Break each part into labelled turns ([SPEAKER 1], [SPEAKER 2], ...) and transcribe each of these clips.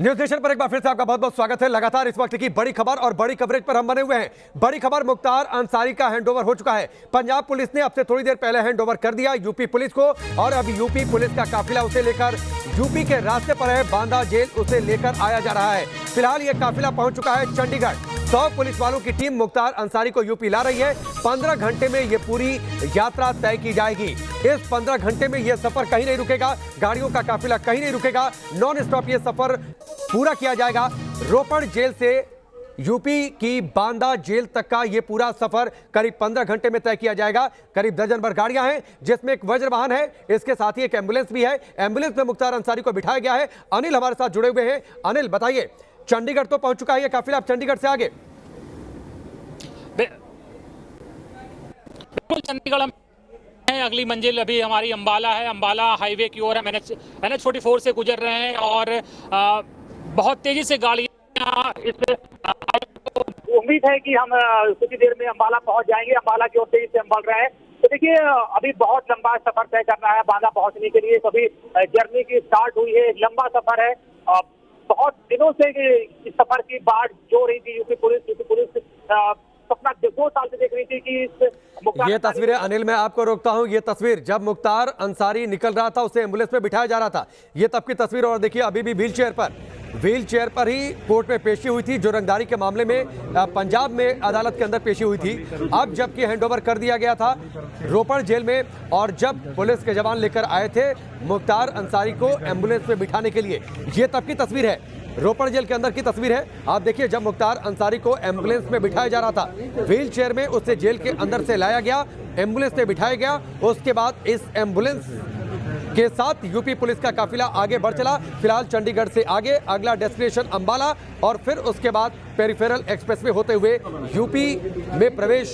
[SPEAKER 1] News nation पर एक बार फिर से आपका बहुत बहुत स्वागत है। लगातार इस वक्त की बड़ी खबर और बड़ी कवरेज पर हम बने हुए हैं। बड़ी खबर, मुख्तार अंसारी का हैंडओवर हो चुका है। पंजाब पुलिस ने अब से थोड़ी देर पहले हैंडओवर कर दिया यूपी पुलिस को, और अब यूपी पुलिस का काफिला उसे लेकर यूपी के रास्ते पर है। बांदा जेल उसे लेकर आया जा रहा है। फिलहाल ये काफिला पहुंच चुका है चंडीगढ़। 100 पुलिस वालों की टीम मुख्तार अंसारी को यूपी ला रही है। 15 घंटे में ये पूरी यात्रा तय की जाएगी। इस 15 घंटे में यह सफर कहीं नहीं रुकेगा, गाड़ियों का काफिला कहीं नहीं रुकेगा, नॉन स्टॉप ये सफर पूरा किया जाएगा। रोपड़ जेल से यूपी की बांदा जेल तक का यह पूरा सफर करीब 15 घंटे में तय किया जाएगा। करीब दर्जन भर गाड़ियां हैं, जिसमें एक वज्र वाहन है, इसके साथ ही एक एम्बुलेंस भी है। एम्बुलेंस में मुख्तार अंसारी को बिठाया गया है। अनिल हमारे साथ जुड़े हुए हैं। अनिल, बताइए, चंडीगढ़ तो पहुंच चुका है ये काफिला, अब चंडीगढ़ से आगे?
[SPEAKER 2] बिल्कुल, चंडीगढ़ है, अगली मंजिल अभी हमारी अंबाला है। अंबाला हाईवे की ओर हम NH 44 से गुजर रहे हैं और बहुत तेजी से गाड़ियां इस उम्मीद है कि हम कुछ ही देर में अंबाला पहुंच जाएंगे। अंबाला की ओर तेजी से हम बढ़ रहे हैं। तो देखिए, अभी बहुत लंबा सफर तय करना है बांदा पहुंचने के लिए। अभी जर्नी की स्टार्ट हुई है, एक लंबा सफर है। बहुत दिनों से इस सफर की बाट जो रही थी यूपी पुलिस सपना 2 साल से देख रही थी कि
[SPEAKER 1] ये तस्वीरें, अनिल मैं आपको रोकता हूं, ये तस्वीर जब मुख्तार अंसारी निकल रहा था, उसे एम्बुलेंस में बिठाया जा रहा था, ये तब की तस्वीर। और देखिए, अभी भी व्हील चेयर पर ही कोर्ट में पेशी हुई थी, जो रंगदारी के मामले में पंजाब में अदालत के अंदर पेशी हुई थी। अब जबकि हैंडओवर कर दिया गया था रोपड़ जेल में, और जब पुलिस के जवान लेकर आए थे मुख्तार अंसारी को एम्बुलेंस में बिठाने के लिए, ये तब की तस्वीर है, रोपड़ जेल के अंदर की तस्वीर है। आप देखिए, जब मुख्तार अंसारी को एम्बुलेंस में बिठाया जा रहा था, व्हील चेयर में उसे जेल के अंदर से लाया गया, एम्बुलेंस में बिठाया गया। उसके बाद इस एम्बुलेंस के साथ यूपी पुलिस का काफिला आगे बढ़ चला। फिलहाल चंडीगढ़ से आगे अगला डेस्टिनेशन अंबाला, और फिर उसके बाद पेरिफेरल एक्सप्रेस में होते हुए यूपी में प्रवेश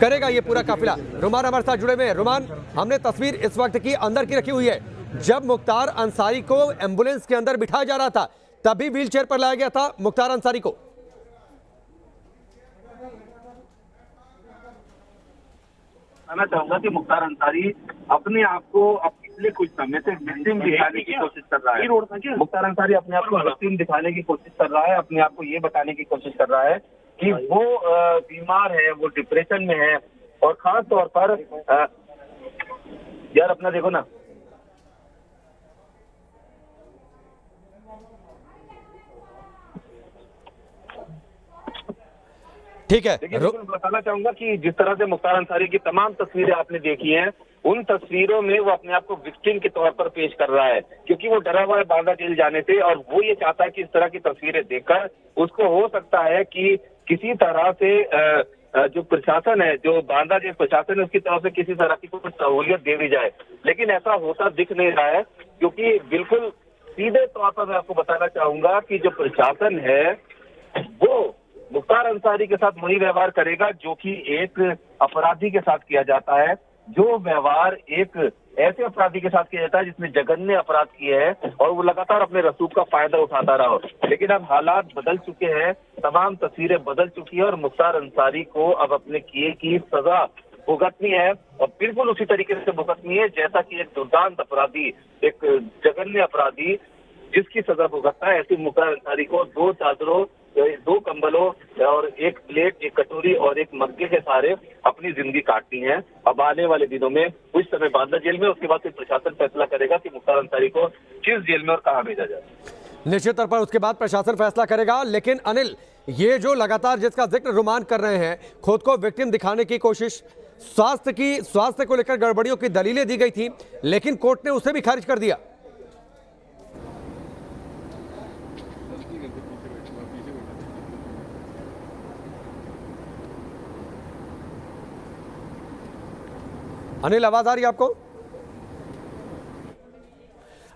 [SPEAKER 1] करेगा ये पूरा काफिला। रुमान हमारे साथ जुड़े हुए हैं। रुमान, हमने तस्वीर इस वक्त की अंदर की रखी हुई है। जब मुख्तार अंसारी को एम्बुलेंस के अंदर बिठाया जा रहा था, तभी व्हील चेयर पर लाया गया था मुख्तार अंसारी को।
[SPEAKER 3] कहना चाहूंगा कि मुख्तार अंसारी अपने आप को पिछले कुछ समय से विक्टिम दिखाने की कोशिश कर रहा है। मुख्तार अंसारी अपने आप को विक्टिम दिखाने की कोशिश कर रहा है, अपने आप को ये बताने की कोशिश कर रहा है कि वो बीमार है, वो डिप्रेशन में है। और खास तौर पर यार अपना देखो ना,
[SPEAKER 1] ठीक है।
[SPEAKER 3] देखिए, मैं बताना चाहूंगा कि जिस तरह से मुख्तार अंसारी की तमाम तस्वीरें आपने देखी हैं, उन तस्वीरों में वो अपने आप को विक्टिम के तौर पर पेश कर रहा है, क्योंकि वो डरा हुआ है बांदा जेल जाने से। और वो ये चाहता है कि इस तरह की तस्वीरें देखकर उसको हो सकता है कि किसी तरह से जो प्रशासन है, जो बांदा जेल प्रशासन है, उसकी तरफ से किसी तरह की कुछ सहूलियत दे दी जाए। लेकिन ऐसा होता दिख नहीं रहा है, क्योंकि बिल्कुल सीधे तौर पर मैं आपको बताना चाहूंगा कि जो प्रशासन है वो मुख्तार अंसारी के साथ वही व्यवहार करेगा जो कि एक अपराधी के साथ किया जाता है, जो व्यवहार एक ऐसे अपराधी के साथ किया जाता है जिसने जघन्य अपराध किए हैं और वो लगातार अपने रसूख का फायदा उठाता रहा। लेकिन अब हालात बदल चुके हैं, तमाम तस्वीरें बदल चुकी है, और मुख्तार अंसारी को अब अपने किए की सजा भुगतनी है, और बिल्कुल उसी तरीके से भुगतनी है जैसा कि एक दुर्दांत अपराधी, एक जघन्य अपराधी जिसकी सजा भुगतता है, ऐसी मुख्तार अंसारी को 2 चादरों, 2 कंबलों और 1 प्लेट, 1 कटोरी और 1 मग्गे के सहारे अपनी जिंदगी काटनी है। अब आने वाले दिनों में कुछ समय बांदा जेल में, उसके बाद फिर प्रशासन फैसला करेगा कि मुख्तार अंसारी को किस जेल में और कहां भेजा जाए।
[SPEAKER 1] निश्चित तौर पर उसके बाद प्रशासन फैसला करेगा। लेकिन अनिल, ये जो लगातार जिसका जिक्र रुमान कर रहे हैं, खुद को विक्टिम दिखाने की कोशिश, स्वास्थ्य को लेकर गड़बड़ियों की दलीलें दी गई थी, लेकिन कोर्ट ने उसे भी खारिज कर दिया। अनिल, आवाज आ रही है आपको?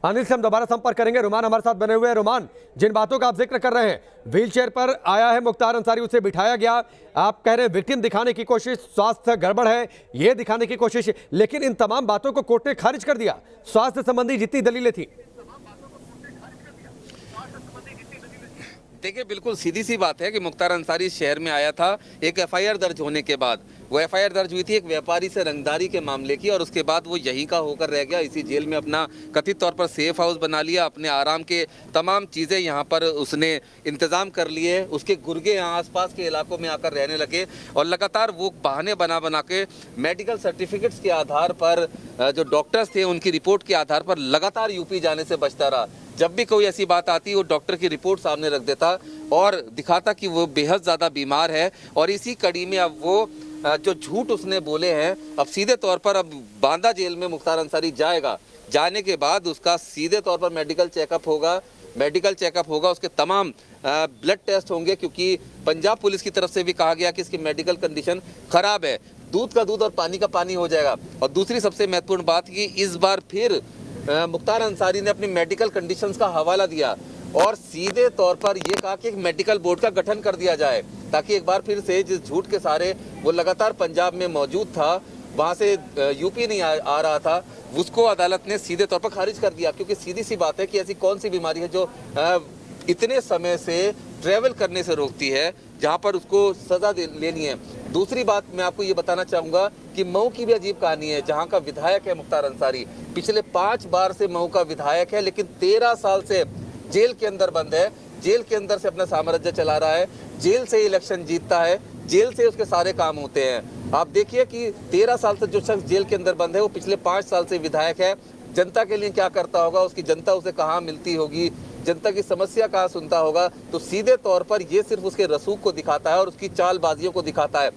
[SPEAKER 1] अनिल से हम दोबारा संपर्क करेंगे। रुमान हमारे साथ बने हुए हैं। रुमान, जिन बातों का आप जिक्र कर रहे हैं, व्हील चेयर पर आया है मुख्तार अंसारी, उसे बिठाया गया, आप कह रहे हैं विक्टिम दिखाने की कोशिश, स्वास्थ्य गड़बड़ है ये दिखाने की कोशिश, लेकिन इन तमाम बातों को कोर्ट ने खारिज कर दिया। स्वास्थ्य संबंधी जितनी दलीलें थी,
[SPEAKER 4] देखिए, बिल्कुल सीधी सी बात है कि मुख्तार अंसारी शहर में आया था एक एफआईआर दर्ज होने के बाद। वो एफआईआर दर्ज हुई थी एक व्यापारी से रंगदारी के मामले की, और उसके बाद वो यहीं का होकर रह गया। इसी जेल में अपना कथित तौर पर सेफ हाउस बना लिया, अपने आराम के तमाम चीज़ें यहाँ पर उसने इंतज़ाम कर लिए। उसके गुर्गे यहाँ आसपास के इलाकों में आकर रहने लगे, और लगातार वो बहाने बना बना के मेडिकल सर्टिफिकेट्स के आधार पर, जो डॉक्टर्स थे उनकी रिपोर्ट के आधार पर लगातार यूपी जाने से बचता रहा। जब भी कोई ऐसी बात आती वो डॉक्टर की रिपोर्ट सामने रख देता और दिखाता कि वो बेहद ज़्यादा बीमार है। और इसी कड़ी में अब वो जो झूठ उसने बोले हैं, अब सीधे तौर पर अब बांदा जेल में मुख्तार अंसारी जाएगा। जाने के बाद उसका सीधे तौर पर मेडिकल चेकअप होगा, उसके तमाम ब्लड टेस्ट होंगे, क्योंकि पंजाब पुलिस की तरफ से भी कहा गया कि इसकी मेडिकल कंडीशन खराब है। दूध का दूध और पानी का पानी हो जाएगा। और दूसरी सबसे महत्वपूर्ण बात कि इस बार फिर मुख्तार अंसारी ने अपनी मेडिकल कंडीशंस का हवाला दिया और सीधे तौर पर यह कहा कि एक मेडिकल बोर्ड का गठन कर दिया जाए, ताकि एक बार फिर से जिस झूठ के सहारे वो लगातार पंजाब में मौजूद था, वहाँ से यूपी नहीं आ रहा था, उसको अदालत ने सीधे तौर पर खारिज कर दिया। क्योंकि सीधी सी बात है कि ऐसी कौन सी बीमारी है जो इतने समय से ट्रेवल करने से रोकती है, जहाँ पर उसको सजा लेनी है। दूसरी बात मैं आपको ये बताना चाहूँगा कि मऊ की भी अजीब कहानी है, जहाँ का विधायक है मुख्तार अंसारी। पिछले 5 बार से मऊ का विधायक है, लेकिन 13 साल से जेल के अंदर बंद है। जेल के अंदर से अपना साम्राज्य चला रहा है, जेल से इलेक्शन जीतता है, जेल से उसके सारे काम होते हैं। आप देखिए कि 13 साल से जो शख्स जेल के अंदर बंद है, वो पिछले 5 साल से विधायक है। जनता के लिए क्या करता होगा, उसकी जनता उसे कहाँ मिलती होगी, जनता की समस्या कहाँ सुनता होगा। तो सीधे तौर पर ये सिर्फ उसके रसूख को दिखाता है और उसकी चालबाजियों को दिखाता है।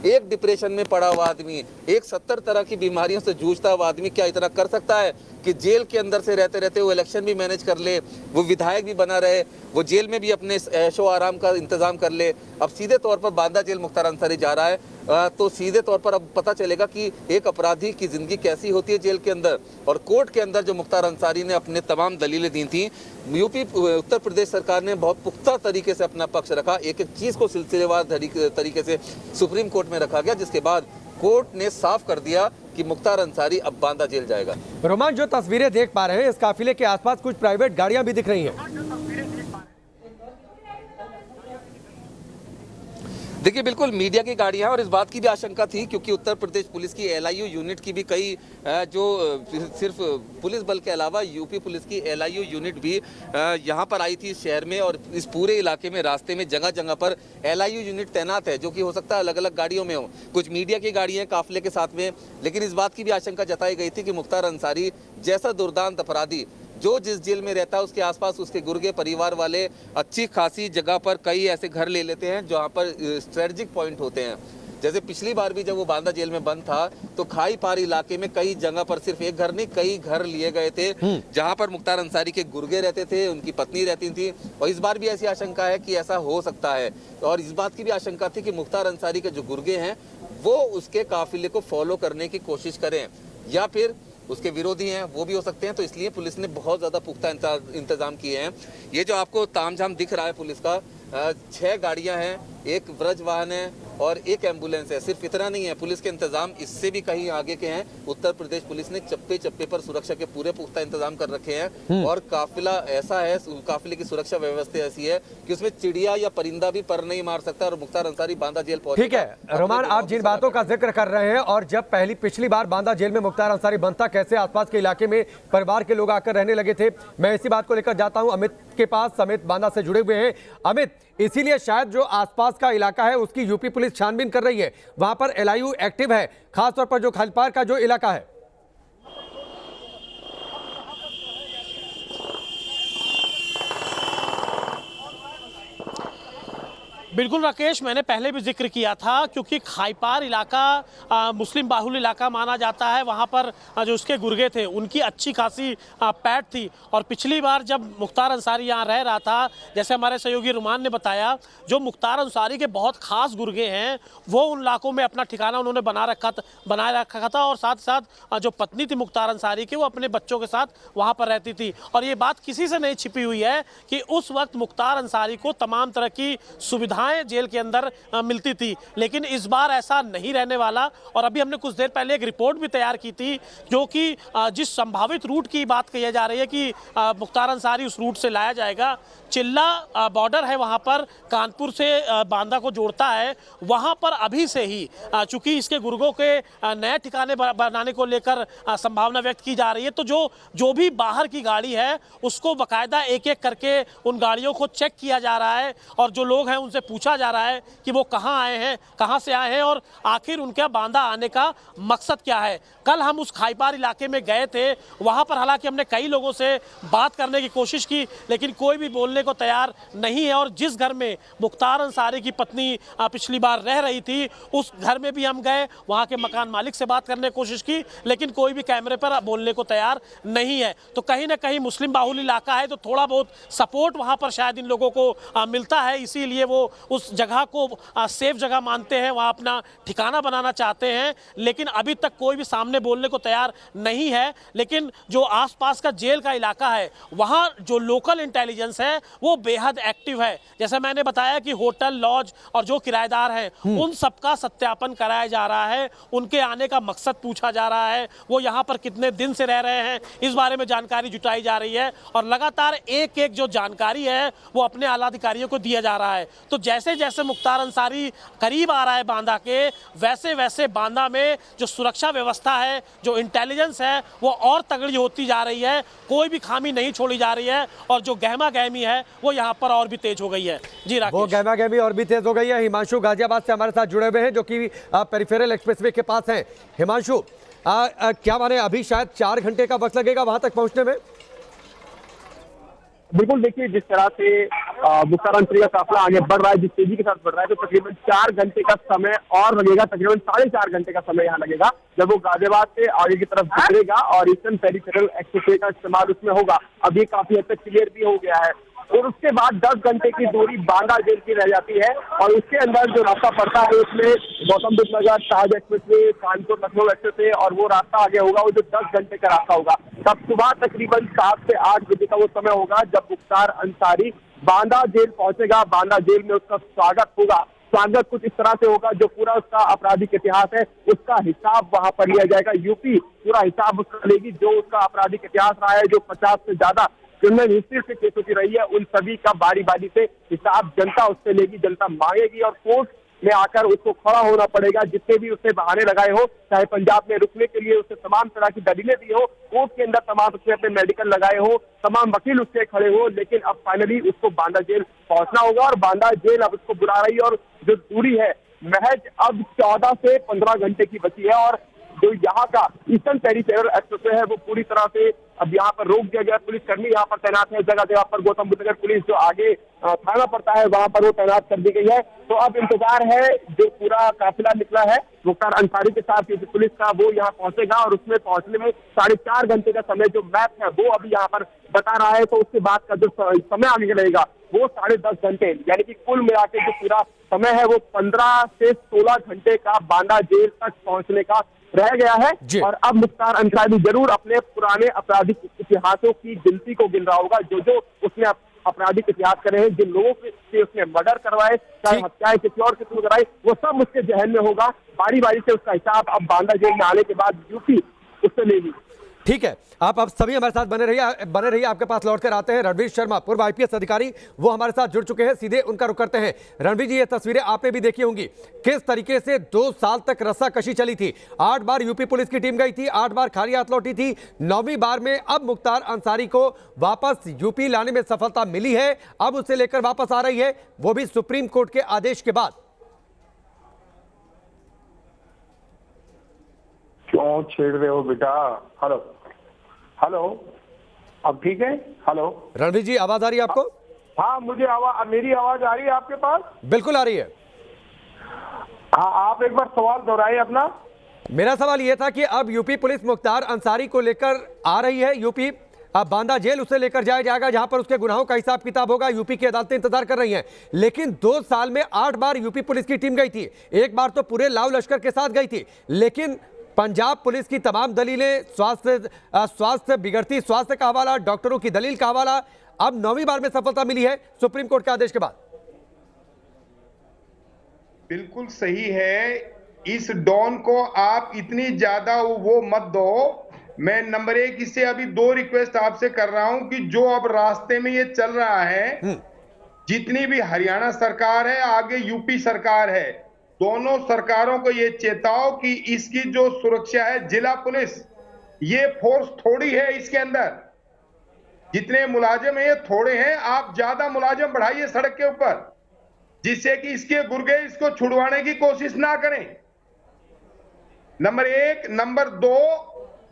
[SPEAKER 4] एक डिप्रेशन में पड़ा हुआ आदमी, एक 70 तरह की बीमारियों से जूझता हुआ आदमी क्या इतना कर सकता है कि जेल के अंदर से रहते रहते वो इलेक्शन भी मैनेज कर ले, वो विधायक भी बना रहे, वो जेल में भी अपने ऐशो आराम का इंतजाम कर ले। अब सीधे तौर पर बांदा जेल मुख्तार अंसारी जा रहा है, तो सीधे तौर पर अब पता चलेगा कि एक अपराधी की जिंदगी कैसी होती है जेल के अंदर। और कोर्ट के अंदर जो मुख्तार अंसारी ने अपने तमाम दलीलें दी थी, यूपी उत्तर प्रदेश सरकार ने बहुत पुख्ता तरीके से अपना पक्ष रखा। एक एक चीज़ को सिलसिलेवार तरीके से सुप्रीम कोर्ट में रखा गया, जिसके बाद कोर्ट ने साफ कर दिया कि मुख्तार अंसारी अब बांदा जेल जाएगा।
[SPEAKER 1] रोमान, जो तस्वीरें देख पा रहे हैं, इस काफिले के आसपास कुछ प्राइवेट गाड़ियां भी दिख रही हैं।
[SPEAKER 4] देखिए, बिल्कुल मीडिया की गाड़ियां हैं, और इस बात की भी आशंका थी क्योंकि उत्तर प्रदेश पुलिस की LIU यूनिट की भी कई, जो सिर्फ पुलिस बल के अलावा यूपी पुलिस की LIU यूनिट भी यहां पर आई थी शहर में। और इस पूरे इलाके में रास्ते में जगह जगह पर LIU यूनिट तैनात है, जो कि हो सकता है अलग अलग गाड़ियों में हो। कुछ मीडिया की गाड़ियां काफिले के साथ में, लेकिन इस बात की भी आशंका जताई गई थी कि मुख्तार अंसारी जैसा दुर्दांत अपराधी जो जिस जेल में रहता है, उसके आसपास उसके गुर्गे परिवार वाले अच्छी खासी जगह पर कई ऐसे घर ले लेते हैं जहाँ पर स्ट्रेटेजिक पॉइंट होते हैं। जैसे पिछली बार भी जब वो बांदा जेल में बंद था, तो खाई पार इलाके में कई जगह पर सिर्फ एक घर नहीं, कई घर लिए गए थे, जहां पर मुख्तार अंसारी के गुर्गे रहते थे, उनकी पत्नी रहती थी। और इस बार भी ऐसी आशंका है कि ऐसा हो सकता है। और इस बात की भी आशंका थी कि मुख्तार अंसारी के जो गुर्गे हैं वो उसके काफिले को फॉलो करने की कोशिश करें, या फिर उसके विरोधी हैं वो भी हो सकते हैं। तो इसलिए पुलिस ने बहुत ज़्यादा पुख्ता इंतजाम किए हैं। ये जो आपको तामझाम दिख रहा है पुलिस का, 6 गाड़ियां हैं, एक व्रज वाहन है और एक एम्बुलेंस है। सिर्फ इतना नहीं है, पुलिस के इंतजाम इससे भी कहीं आगे के हैं। उत्तर प्रदेश पुलिस ने चप्पे चप्पे पर सुरक्षा के पूरे पुख्ता इंतजाम कर रखे हैं। और काफिला ऐसा है, काफिले की सुरक्षा व्यवस्था ऐसी है कि उसमें चिड़िया या परिंदा भी पर नहीं मार सकता। और मुख्तार अंसारी बांदा जेल पहुंचे।
[SPEAKER 1] ठीक है रोमान, आप जिन बातों का जिक्र कर रहे हैं, और जब पिछली बार बांदा जेल में मुख्तार अंसारी बनता, कैसे आसपास के इलाके में परिवार के लोग आकर रहने लगे थे, मैं इसी बात को लेकर जाता हूं अमित के पास। अमित बांदा से जुड़े हुए हैं। अमित, इसीलिए शायद जो आसपास का इलाका है उसकी यूपी पुलिस छानबीन कर रही है, वहां पर LIU एक्टिव है, खासतौर पर जो खालपार का जो इलाका है।
[SPEAKER 5] बिल्कुल राकेश, मैंने पहले भी जिक्र किया था, क्योंकि खाईपार इलाका मुस्लिम बाहुल इलाका माना जाता है। वहाँ पर जो उसके गुर्गे थे उनकी अच्छी खासी पैठ थी। और पिछली बार जब मुख्तार अंसारी यहाँ रह रहा था, जैसे हमारे सहयोगी रुमान ने बताया, जो मुख्तार अंसारी के बहुत खास गुर्गे हैं वो उन इलाकों में अपना ठिकाना उन्होंने बनाए रखा था। और साथ साथ जो पत्नी थी मुख्तार अंसारी की, वो अपने बच्चों के साथ वहाँ पर रहती थी। और ये बात किसी से नहीं छिपी हुई है कि उस वक्त मुख्तार अंसारी को तमाम तरह की सुविधा सुविधाएं जेल के अंदर मिलती थी, लेकिन इस बार ऐसा नहीं रहने वाला। और अभी हमने कुछ देर पहले एक रिपोर्ट भी तैयार की थी, जो कि जिस संभावित रूट की बात कही जा रही है कि मुख्तार अंसारी उस रूट से लाया जाएगा। चिल्ला बॉर्डर है, वहां पर कानपुर से बांदा को जोड़ता है, वहां पर अभी से ही चूंकि इसके गुर्गों के नए ठिकाने बनाने को लेकर संभावना व्यक्त की जा रही है, तो जो भी बाहर की गाड़ी है उसको बकायदा एक एक करके उन गाड़ियों को चेक किया जा रहा है, और जो लोग हैं उनसे पूछा जा रहा है कि वो कहाँ आए हैं, कहाँ से आए हैं, और आखिर उनका बांदा आने का मकसद क्या है। कल हम उस खाईपार इलाके में गए थे, वहां पर हालांकि हमने कई लोगों से बात करने की कोशिश की, लेकिन कोई भी बोलने को तैयार नहीं है। और जिस घर में मुख्तार अंसारी की पत्नी पिछली बार रह रही थी, उस घर में भी हम गए, वहां के मकान मालिक से बात करने की कोशिश की, लेकिन कोई भी कैमरे पर बोलने को तैयार नहीं है। तो कहीं ना कहीं मुस्लिम बाहुल इलाका है, तो थोड़ा बहुत सपोर्ट वहां पर शायद इन लोगों को मिलता है, इसीलिए वो उस जगह को सेफ जगह मानते हैं, वहां अपना ठिकाना बनाना चाहते हैं। लेकिन अभी तक कोई भी सामने बोलने को तैयार नहीं है। लेकिन जो आसपास का जेल का इलाका है, वहां जो लोकल इंटेलिजेंस है वो बेहद एक्टिव है। जैसे मैंने बताया कि होटल, लॉज और जो किराएदार हैं उन सबका सत्यापन कराया जा रहा है, उनके आने का मकसद पूछा जा रहा है, वो यहाँ पर कितने दिन से रह रहे हैं, इस बारे में जानकारी जुटाई जा रही है। और लगातार एक एक जो जानकारी है वो अपने आला अधिकारियों को दिया जा रहा है। तो जैसे जैसे मुख्तार अंसारी करीब आ रहा है बांदा के, वैसे वैसे बांदा में जो सुरक्षा व्यवस्था है, जो इंटेलिजेंस है, वो और तगड़ी होती जा रही है, कोई भी खामी नहीं छोड़ी जा रही है, और जो गहमा गहमी है वो यहाँ पर और भी तेज हो गई है। जी राकेश, वो
[SPEAKER 1] गहमा गहमी और भी तेज हो गई है। हिमांशु गाजियाबाद से हमारे साथ जुड़े हुए हैं, जो कि पेरिफेरल एक्सप्रेसवे के पास हैं। हिमांशु, क्या माने अभी शायद 4 घंटे का वक्त लगेगा वहां तक पहुंचने में?
[SPEAKER 6] बिल्कुल, देखिए जिस तरह से मुख्तार अंसारी का काफिला आगे बढ़ रहा है, जिस तेजी के साथ बढ़ रहा है, तो तकरीबन 4 घंटे का समय और लगेगा, तकरीबन 4.5 घंटे का समय यहाँ लगेगा जब वो गाजियाबाद से आगे की तरफ गुजरेगा और ईस्टर्न पेरिफेरल एक्सप्रेसवे का इस्तेमाल उसमें होगा। अब ये काफी हद तक क्लियर भी हो गया है। और उसके बाद 10 घंटे की दूरी बांदा जेल की रह जाती है, और उसके अंदर जो रास्ता पड़ता है उसमें गौतम बुद्ध नगर, ताज एक्सप्रेसवे, कानपुर लखनऊ एक्सप्रेसवे, और वो रास्ता आगे होगा, वो जो 10 घंटे का रास्ता होगा। तब सुबह तकरीबन 7 से 8 बजे का वो समय होगा जब मुख्तार अंसारी बांदा जेल पहुंचेगा। बांदा जेल में उसका स्वागत होगा। स्वागत कुछ इस तरह से होगा, जो पूरा उसका आपराधिक इतिहास है उसका हिसाब वहां पर लिया जाएगा। यूपी पूरा हिसाब उसका लेगी, जो उसका आपराधिक इतिहास रहा है, जो 50 से ज्यादा क्रिमिनल हिस्ट्री से केस होती रही है, उन सभी का बारी बारी से हिसाब जनता उससे लेगी, जनता मांगेगी, और कोर्ट में आकर उसको खड़ा होना पड़ेगा। जितने भी उसने बहाने लगाए हो, चाहे पंजाब में रुकने के लिए उसने तमाम तरह की दलीलें दी हो, कोर्ट के अंदर तमाम उसने अपने मेडिकल लगाए हो, तमाम वकील उससे खड़े हो, लेकिन अब फाइनली उसको बांदा जेल पहुंचना होगा। और बांदा जेल अब उसको बुला रही है, और जो दूरी है महज अब 14 से 15 घंटे की बची है। और जो यहाँ का ईस्टर्न पेरिफेरल एक्सप्रेसवे है वो पूरी तरह से अब यहाँ पर रोक दिया गया। पुलिस कर्मी यहाँ पर तैनात है, जगह जगह पर गौतम बुद्ध नगर पुलिस जो आगे थाना पड़ता है वहां पर वो तैनात कर दी गई है। तो अब इंतजार है, जो पूरा काफिला निकला है मुख्तार अंसारी के साथ पुलिस का, वो यहाँ पहुंचेगा, और उसमें पहुंचने में 4.5 घंटे का समय जो मैप है वो अभी यहाँ पर बता रहा है। तो उसके बाद का जो समय आगे रहेगा वो 10.5 घंटे, यानी कि कुल मिला के जो पूरा समय है वो 15 से 16 घंटे का बांदा जेल तक पहुंचने का रह गया है। और अब मुख्तार अंसारी जरूर अपने पुराने आपराधिक इतिहासों की गिनती को गिन रहा होगा, जो उसने आपराधिक इतिहास करे हैं, जिन लोगों से उसने मर्डर करवाए, चाहे हत्याएं किसी और किसी को कराई, वो सब उसके जहन में होगा। बारी बारी से उसका हिसाब अब बांदा जेल में आने के बाद यूपी उससे लेगी।
[SPEAKER 1] ठीक है, आप अब सभी हमारे साथ बने रहिए। आपके पास लौटकर आते हैं रणवीर शर्मा, पूर्व आईपीएस अधिकारी, वो हमारे साथ जुड़ चुके हैं, सीधे उनका रुख करते हैं। रणवीर जी, ये तस्वीरें आपने भी देखी होंगी, किस तरीके से 2 साल तक रस्साकशी चली थी। 8 बार यूपी पुलिस की टीम गई थी, 8 बार खाली हाथ लौटी थी, 9वीं बार में अब मुख्तार अंसारी को वापस यूपी लाने में सफलता मिली है। अब उसे लेकर वापस आ रही है, वो भी सुप्रीम कोर्ट के आदेश के बाद।
[SPEAKER 7] क्यों छेड़ रहे हो बेटा? हेलो हेलो, अब ठीक है? हेलो
[SPEAKER 1] रणवीर जी, आवाज आ रही है आपको?
[SPEAKER 7] हाँ, मुझे आवाज, मेरी आवाज आ रही है आपके पास?
[SPEAKER 1] बिल्कुल आ रही है।
[SPEAKER 7] हाँ, आप एक बार सवाल दोहराइए अपना।
[SPEAKER 1] मेरा सवाल यह था कि अब यूपी पुलिस मुख्तार अंसारी को लेकर आ रही है यूपी, अब बांदा जेल उसे लेकर जाया जाएगा, जहां पर उसके गुनाहों का हिसाब किताब होगा। यूपी की अदालतें इंतजार कर रही हैं, लेकिन 2 साल में 8 बार यूपी पुलिस की टीम गई थी, एक बार तो पूरे लाव लश्कर के साथ गई थी, लेकिन पंजाब पुलिस की तमाम दलीलें, स्वास्थ्य बिगड़ती स्वास्थ्य का हवाला, डॉक्टरों की दलील का हवाला, अब 9वीं बार में सफलता मिली है सुप्रीम कोर्ट के आदेश के बाद।
[SPEAKER 7] बिल्कुल सही है। इस डॉन को आप इतनी ज्यादा वो मत दो। मैं नंबर 1 इससे अभी 2 रिक्वेस्ट आपसे कर रहा हूं कि जो अब रास्ते में ये चल रहा है, जितनी भी हरियाणा सरकार है, आगे यूपी सरकार है, दोनों सरकारों को ये चेताओ कि इसकी जो सुरक्षा है, जिला पुलिस, ये फोर्स थोड़ी है इसके अंदर। जितने मुलाजिम है ये थोड़े हैं, आप ज्यादा मुलाजिम बढ़ाइए सड़क के ऊपर, जिससे कि इसके गुर्गे इसको छुड़वाने की कोशिश ना करें। नंबर 1। नंबर 2,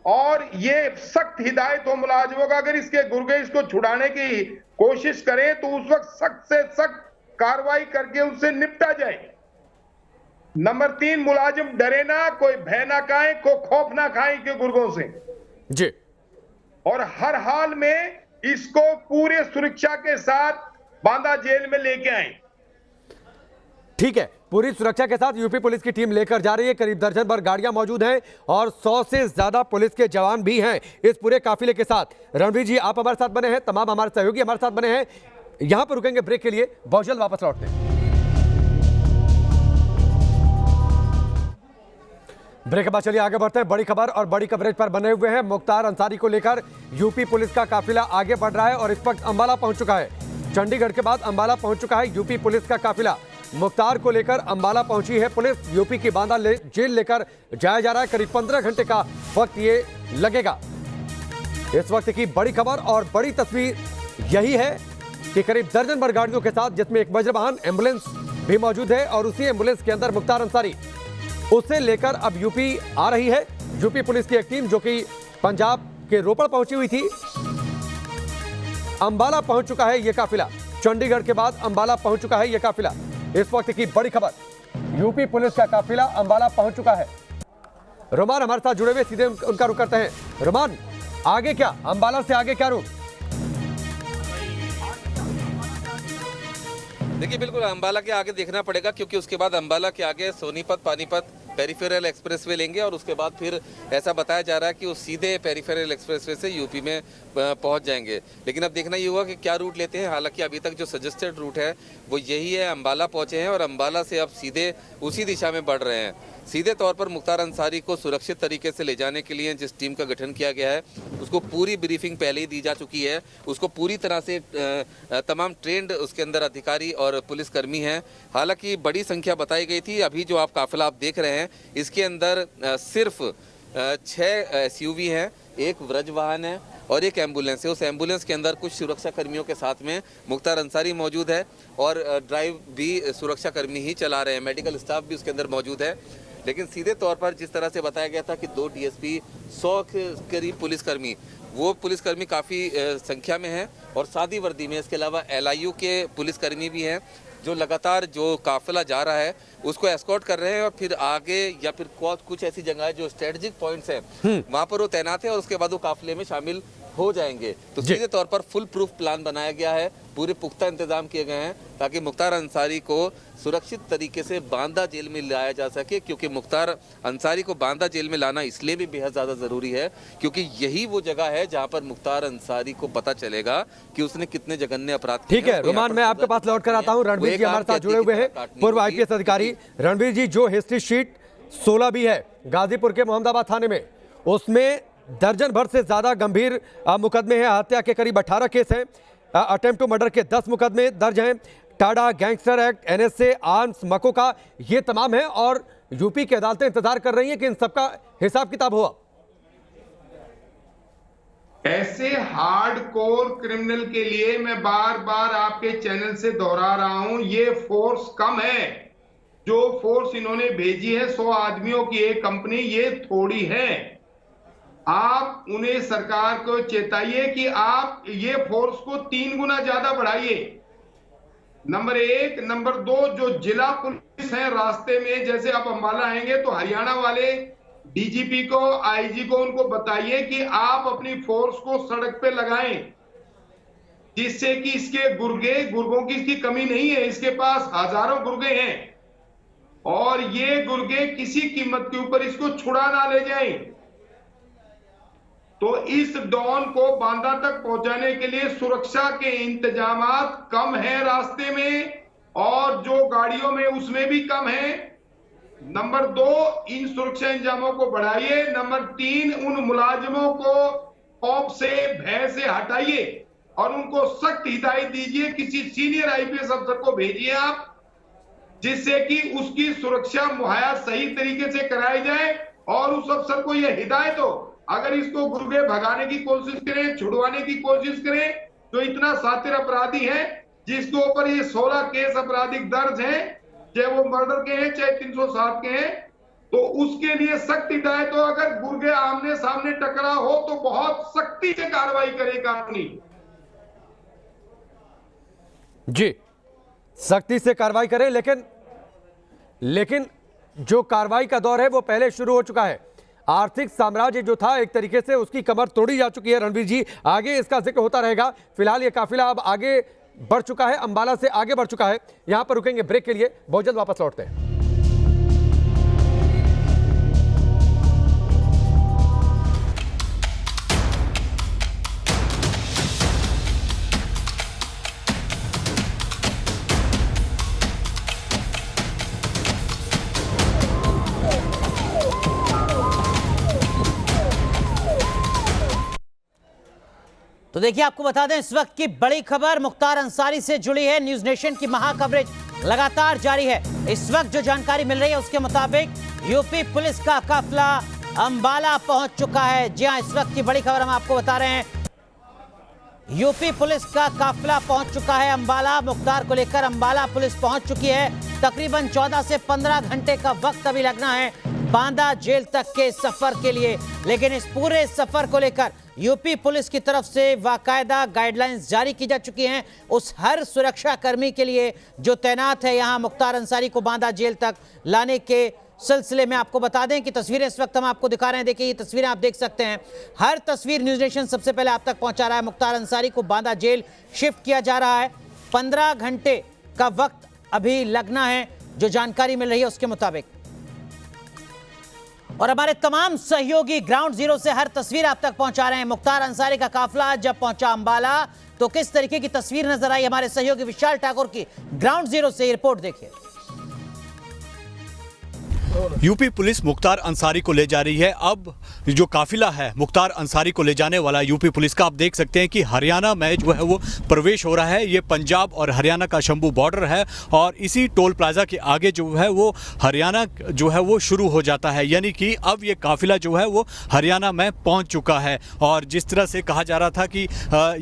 [SPEAKER 7] और ये सख्त हिदायत हो मुलाजिमों का, अगर इसके गुर्गे इसको छुड़ाने की कोशिश करें तो उस वक्त सख्त से सख्त कार्रवाई करके उससे निपटा जाए। नंबर 3, मुलाजिम डरे ना, कोई भय ना खाए, को खौफ ना खाए के गुर्गों से
[SPEAKER 1] जी,
[SPEAKER 7] और हर हाल में इसको पूरे सुरक्षा के साथ बांदा जेल में लेके आए।
[SPEAKER 1] ठीक है, पूरी सुरक्षा के साथ यूपी पुलिस की टीम लेकर जा रही है। करीब दर्जन भर गाड़ियां मौजूद हैं और 100 से ज्यादा पुलिस के जवान भी हैं इस पूरे काफिले के साथ। रणवीर जी, आप हमारे साथ बने हैं, तमाम हमारे सहयोगी हमारे साथ बने हैं। यहां पर रुकेंगे ब्रेक के लिए, बहुत जल्द वापस लौटते हैं। ब्रेक के बाद चलिए आगे बढ़ते हैं। बड़ी खबर और बड़ी कवरेज पर बने हुए हैं। मुख्तार अंसारी को लेकर यूपी पुलिस का काफिला आगे बढ़ रहा है और इस वक्त अंबाला पहुंच चुका है। चंडीगढ़ के बाद अंबाला पहुंच चुका है यूपी पुलिस का काफिला। मुख्तार को लेकर अंबाला पहुंची है पुलिस। यूपी की बांदा जेल लेकर जाया जा रहा है। करीब 15 घंटे का वक्त ये लगेगा। इस वक्त की बड़ी खबर और बड़ी तस्वीर यही है कि करीब दर्जन भर गाड़ियों के साथ, जिसमें एक वज्रवाहन एम्बुलेंस भी मौजूद है और उसी एम्बुलेंस के अंदर मुख्तार अंसारी, उसे लेकर अब यूपी आ रही है। यूपी पुलिस की एक टीम जो कि पंजाब के रोपड़ पहुंची हुई थी, अंबाला पहुंच चुका है ये काफिला। चंडीगढ़ के बाद अंबाला पहुंच चुका है ये काफिला। इस वक्त की बड़ी खबर, यूपी पुलिस का काफिला अंबाला पहुंच चुका है। रोमान हमारे साथ जुड़े हुए, सीधे उनका रुख करते हैं। रोमान, आगे क्या, अंबाला से आगे क्या रुख?
[SPEAKER 4] देखिए, बिल्कुल अंबाला के आगे देखना पड़ेगा, क्योंकि उसके बाद अंबाला के आगे सोनीपत पानीपत पेरिफेरल एक्सप्रेसवे लेंगे और उसके बाद फिर ऐसा बताया जा रहा है कि वो सीधे पेरिफेरल एक्सप्रेसवे से यूपी में पहुंच जाएंगे। लेकिन अब देखना ये होगा कि क्या रूट लेते हैं। हालांकि अभी तक जो सजेस्टेड रूट है वो यही है, अंबाला पहुंचे हैं और अंबाला से अब सीधे उसी दिशा में बढ़ रहे हैं। सीधे तौर पर मुख्तार अंसारी को सुरक्षित तरीके से ले जाने के लिए जिस टीम का गठन किया गया है, उसको पूरी ब्रीफिंग पहले ही दी जा चुकी है। उसको पूरी तरह से तमाम ट्रेंड उसके अंदर अधिकारी और पुलिसकर्मी हैं। हालांकि बड़ी संख्या बताई गई थी। अभी जो आप काफिला आप देख रहे हैं, इसके अंदर सिर्फ 6 SUV हैं, एक व्रजवाहन है और एक एम्बुलेंस है। उस एम्बुलेंस के अंदर कुछ सुरक्षा कर्मियों के साथ में मुख्तार अंसारी मौजूद है और ड्राइव भी सुरक्षा कर्मी ही चला रहे हैं। मेडिकल स्टाफ भी उसके अंदर मौजूद है। लेकिन सीधे तौर पर जिस तरह से बताया गया था कि 2 DSP, 100 के करीब पुलिसकर्मी, वो पुलिसकर्मी काफ़ी संख्या में हैं और सादी वर्दी में। इसके अलावा LIU के पुलिसकर्मी भी हैं जो लगातार जो काफिला जा रहा है उसको एस्कॉर्ट कर रहे हैं और फिर आगे या फिर कुछ ऐसी जगह है जो स्ट्रेटेजिक पॉइंट्स हैं, वहाँ पर वो तैनात है और उसके बाद वो काफिले में शामिल हो जाएंगे। तो सीधे तौर पर फुल प्रूफ प्लान बनाया गया है, पूरे पुख्ता इंतजाम किए गए हैं ताकि मुख्तार अंसारी को सुरक्षित तरीके से बांदा जेल में लाया जा सके। क्योंकि मुख्तार अंसारी को बांदा जेल में लाना इसलिए भी बेहद ज़्यादा ज़रूरी है क्योंकि यही वो जगह है जहां पर मुख्तार अंसारी को पता चलेगा कि उसने कितने जघन्य अपराध किए।
[SPEAKER 1] ठीक है रोमान, मैं आपके पास लौट कर आता हूं। रणवीर जी हमारे साथ जुड़े हुए हैं, पूर्व IPS अधिकारी। रणवीर जी, जो हिस्ट्री शीट 16 भी है गाजीपुर के मोहम्मदाबाद थाने में, उसमें दर्जन भर से ज्यादा गंभीर मुकदमे हैं। हत्या के करीब 18 केस हैं, अटेम्प्ट टू मर्डर के 10 मुकदमे दर्ज हैं। Tada gangster act, NSA, arms, MCOCA, ये तमाम है और यूपी की अदालतें इंतजार कर रही हैं कि इन सबका हिसाब किताब हुआ।
[SPEAKER 7] ऐसे हार्डकोर क्रिमिनल के लिए मैं बार बार आपके चैनल से दोहरा रहा हूं, ये फोर्स कम है। जो फोर्स इन्होंने भेजी है 100 आदमियों की एक कंपनी, ये थोड़ी है। आप उन्हें, सरकार को चेताइए कि आप ये फोर्स को 3 गुना ज्यादा बढ़ाइए। नंबर 1। नंबर 2, जो जिला पुलिस है रास्ते में, जैसे आप अंबाला आएंगे तो हरियाणा वाले DGP को, IG को उनको बताइए कि आप अपनी फोर्स को सड़क पे लगाएं, जिससे कि इसके गुर्गों की इसकी कमी नहीं है। इसके पास हजारों गुर्गे हैं और ये गुर्गे किसी कीमत के ऊपर इसको छुड़ा ना ले जाएं। तो इस डॉन को बांदा तक पहुंचाने के लिए सुरक्षा के इंतजामात कम है रास्ते में, और जो गाड़ियों में उसमें भी कम है। नंबर 2, इन सुरक्षा इंतजामों को बढ़ाइए। नंबर 3, उन मुलाजिमों को खौफ से, भय से हटाइए और उनको सख्त हिदायत दीजिए। किसी सीनियर आईपीएस अफसर को भेजिए आप, जिससे कि उसकी सुरक्षा मुहैया सही तरीके से कराई जाए और उस अफसर को यह हिदायत हो, अगर इसको गुर्गे भगाने की कोशिश करें, छुड़वाने की कोशिश करें, तो इतना सातिर अपराधी है जिसके ऊपर ये 16 केस आपराधिक दर्ज हैं, चाहे वो मर्डर के हैं चाहे 307 के हैं, तो उसके लिए सख्त हिदायत हो। अगर गुर्गे आमने सामने टकरा हो तो बहुत सख्ती से कार्रवाई करे कानूनी।
[SPEAKER 1] जी, सख्ती से कार्रवाई करें, लेकिन जो कार्रवाई का दौर है वो पहले शुरू हो चुका है। आर्थिक साम्राज्य जो था एक तरीके से उसकी कमर तोड़ी जा चुकी है। रणवीर जी, आगे इसका जिक्र होता रहेगा। फिलहाल ये काफिला अब आगे बढ़ चुका है, अंबाला से आगे बढ़ चुका है। यहां पर रुकेंगे ब्रेक के लिए, बहुत जल्द वापस लौटते हैं।
[SPEAKER 8] तो देखिए, आपको बता दें इस वक्त की बड़ी खबर मुख्तार अंसारी से जुड़ी है। न्यूज नेशन की महा कवरेज लगातार जारी है। इस वक्त जो जानकारी मिल रही है उसके मुताबिक यूपी पुलिस का काफिला अंबाला पहुंच चुका है। जी हां, इस वक्त की बड़ी खबर हम आपको बता रहे हैं। यूपी पुलिस का काफिला पहुंच चुका है अंबाला। मुख्तार को लेकर अंबाला पुलिस पहुंच चुकी है। तकरीबन 14 से 15 घंटे का वक्त अभी लगना है बांदा जेल तक के सफर के लिए। लेकिन इस पूरे सफर को लेकर यूपी पुलिस की तरफ से बाकायदा गाइडलाइंस जारी की जा चुकी हैं। उस हर सुरक्षा कर्मी के लिए जो तैनात है यहां मुख्तार अंसारी को बांदा जेल तक लाने के सिलसिले में। आपको बता दें कि तस्वीरें इस वक्त हम आपको दिखा रहे हैं। देखिए, ये तस्वीरें आप देख सकते हैं। हर तस्वीर न्यूज नेशन सबसे पहले आप तक पहुंचा रहा है। मुख्तार अंसारी को बांदा जेल शिफ्ट किया जा रहा है। 15 घंटे का वक्त अभी लगना है, जो जानकारी मिल रही है उसके मुताबिक। और हमारे तमाम सहयोगी ग्राउंड जीरो से हर तस्वीर आप तक पहुंचा रहे हैं। मुख्तार अंसारी का काफिला जब पहुंचा अंबाला तो किस तरीके की तस्वीर नजर आई, हमारे सहयोगी विशाल ठाकुर की ग्राउंड जीरो से रिपोर्ट देखिए।
[SPEAKER 9] यूपी पुलिस मुख्तार अंसारी को ले जा रही है। अब जो काफिला है मुख्तार अंसारी को ले जाने वाला यूपी पुलिस का, आप देख सकते हैं कि हरियाणा में जो है वो प्रवेश हो रहा है। ये पंजाब और हरियाणा का शंभू बॉर्डर है और इसी टोल प्लाजा के आगे जो है वो हरियाणा जो है वो शुरू हो जाता है। यानी कि अब ये काफिला जो है वो हरियाणा में पहुंच चुका है। और जिस तरह से कहा जा रहा था कि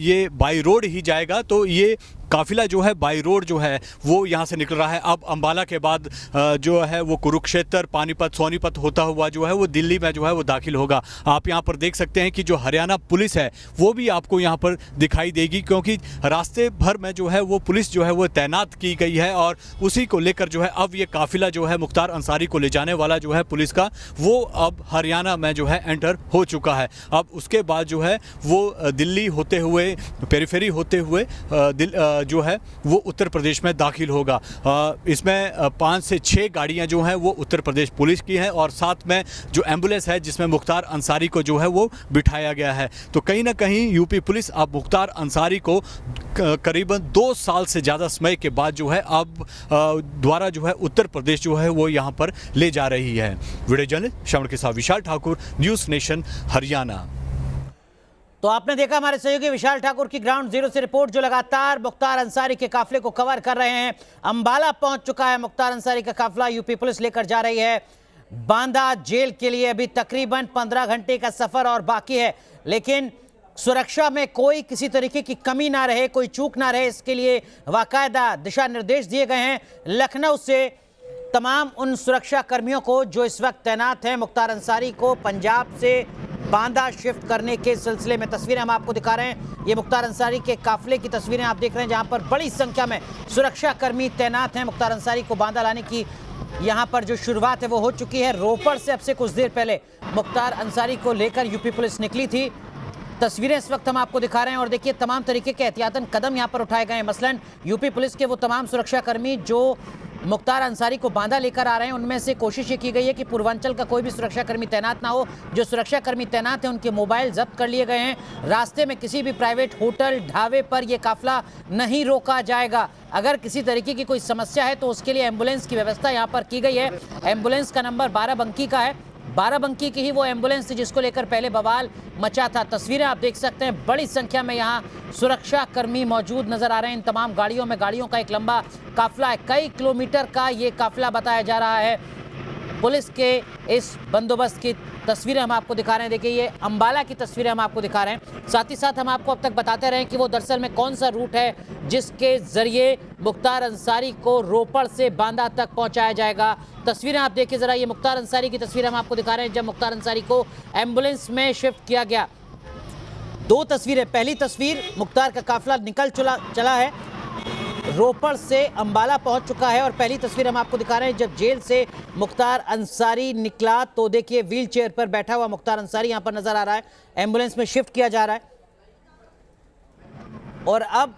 [SPEAKER 9] ये बाई रोड ही जाएगा, तो ये काफिला जो है बाई रोड जो है वो यहाँ से निकल रहा है। अब अंबाला के बाद जो है वो कुरुक्षेत्र, पानीपत, सोनीपत होता हुआ जो है वो दिल्ली में जो है वो दाखिल होगा। आप यहाँ पर देख सकते हैं कि जो हरियाणा पुलिस है वो भी आपको यहाँ पर दिखाई देगी, क्योंकि रास्ते भर में जो है वो पुलिस जो है वो तैनात की गई है। और उसी को लेकर जो है अब ये काफिला जो है मुख्तार अंसारी को ले जाने वाला जो है पुलिस का, वो अब हरियाणा में जो है एंटर हो चुका है। अब उसके बाद जो है वो दिल्ली होते हुए, पेरीफेरी होते हुए जो है वो उत्तर प्रदेश में दाखिल होगा। इसमें 5 से 6 गाड़ियां जो हैं वो उत्तर प्रदेश पुलिस की हैं और साथ में जो एम्बुलेंस है जिसमें मुख्तार अंसारी को जो है वो बिठाया गया है। तो कहीं ना कहीं यूपी पुलिस अब मुख्तार अंसारी को करीबन 2 साल से ज़्यादा समय के बाद जो है अब द्वारा जो है उत्तर प्रदेश जो है वो यहाँ पर ले जा रही है। वीडियो जर्नलिस्ट श्रवण के साथ विशाल ठाकुर, न्यूज़ नेशन, हरियाणा।
[SPEAKER 8] तो आपने देखा हमारे सहयोगी विशाल ठाकुर की ग्राउंड जीरो से रिपोर्ट, जो लगातार मुख्तार अंसारी के काफिले को कवर कर रहे हैं। अंबाला पहुंच चुका है मुख्तार अंसारी का काफिला। यूपी पुलिस लेकर जा रही है बांदा जेल के लिए। अभी तकरीबन 15 घंटे का सफर और बाकी है, लेकिन सुरक्षा में कोई किसी तरीके की कमी ना रहे, कोई चूक ना रहे, इसके लिए बाकायदा दिशा निर्देश दिए गए हैं लखनऊ से तमाम उन सुरक्षा कर्मियों को जो इस वक्त तैनात हैं मुख्तार अंसारी को पंजाब से बांदा शिफ्ट करने के सिलसिले में। तस्वीरें हम आपको दिखा रहे हैं, ये मुख्तार अंसारी के काफिले की तस्वीरें आप देख रहे हैं, जहां पर बड़ी संख्या में सुरक्षा कर्मी तैनात हैं। मुख्तार अंसारी को बांदा लाने की यहां पर जो शुरुआत है वो हो चुकी है। रोपड़ से अब से कुछ देर पहले मुख्तार अंसारी को लेकर यूपी पुलिस निकली थी। तस्वीरें इस वक्त हम आपको दिखा रहे हैं और देखिए तमाम तरीके के एहतियातन कदम यहां पर उठाए गए हैं। मसलन यूपी पुलिस के वो तमाम सुरक्षा कर्मी जो मुख्तार अंसारी को बांधा लेकर आ रहे हैं, उनमें से कोशिश ये की गई है कि पूर्वांचल का कोई भी सुरक्षाकर्मी तैनात ना हो। जो सुरक्षाकर्मी तैनात हैं उनके मोबाइल जब्त कर लिए गए हैं। रास्ते में किसी भी प्राइवेट होटल ढाबे पर यह काफिला नहीं रोका जाएगा। अगर किसी तरीके की कोई समस्या है तो उसके लिए एम्बुलेंस की व्यवस्था यहाँ पर की गई है। एम्बुलेंस का नंबर 12बंकी का है। 12बंकी की ही वो एम्बुलेंस थी जिसको लेकर पहले बवाल मचा था। तस्वीरें आप देख सकते हैं, बड़ी संख्या में यहाँ सुरक्षा कर्मी मौजूद नजर आ रहे हैं। इन तमाम गाड़ियों में गाड़ियों का एक लंबा काफिला है, कई किलोमीटर का ये काफिला बताया जा रहा है। पुलिस के इस बंदोबस्त की तस्वीरें हम आपको दिखा रहे हैं। देखिए, ये अंबाला की तस्वीरें हम आपको दिखा रहे हैं। साथ ही साथ हम आपको अब तक बताते रहे कि वो दरअसल में कौन सा रूट है जिसके जरिए मुख्तार अंसारी को रोपड़ से बांदा तक पहुंचाया जाएगा। तस्वीरें आप देखिए जरा, ये मुख्तार अंसारी की तस्वीरें हम आपको दिखा रहे हैं जब मुख्तार अंसारी को एम्बुलेंस में शिफ्ट किया गया। दो तस्वीरें, पहली तस्वीर मुख्तार का काफिला निकल चला है, रोपड़ से अंबाला पहुंच चुका है, और पहली तस्वीर हम आपको दिखा रहे हैं जब जेल से मुख्तार अंसारी निकला तो देखिए व्हील चेयर पर बैठा हुआ मुख्तार अंसारी यहां पर नजर आ रहा है। एम्बुलेंस में शिफ्ट किया जा रहा है और अब